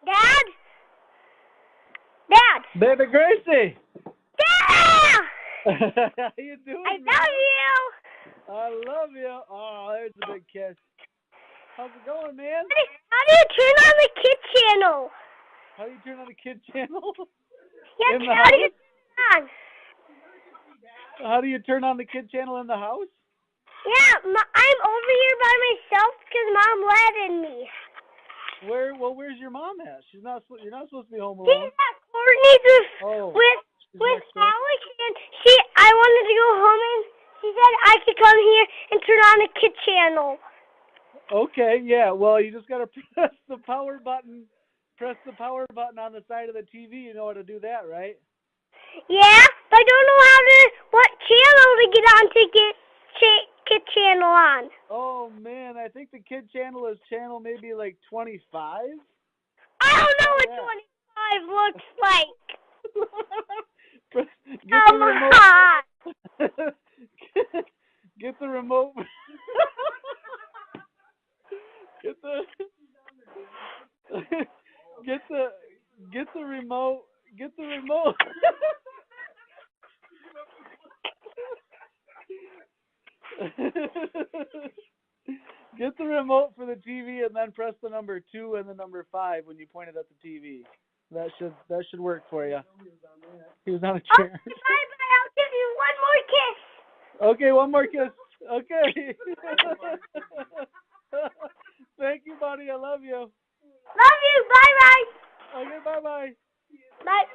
Dad? Dad? Baby Gracie! Dad! How you doing, I man? love you! I love you. Oh, there's a big kiss. How's it going, man? How do you turn on the kid channel? How do you turn on the kid channel? Yeah, In the how do you house? turn on? How do you turn on the kid channel in the house? Yeah, I'm over here by myself because Mom let in me. Where's your mom at? You're not supposed to be home She's alone. at Courtney's with she's next door. Alex, and I wanted to go home, and she said I could come here and turn on the kid channel. Okay, yeah. Well, you just gotta press the power button. Press the power button on the side of the TV. You know how to do that, right? Yeah, but I don't know what channel to get on to get kid channel on. Oh man, I think the kid channel is channel maybe like 25. I don't know what 25 looks like. Get the remote. On. Get the remote. Get the remote. Get the remote. Get the remote for the TV and then press the number 2 and the number 5 when you point it at the TV. That should work for you. He was on a chair. Okay, bye. I'll give you one more kiss. Okay, one more kiss. Okay. Thank you, buddy. I love you. Love you. Bye-bye. Okay, bye-bye. Bye.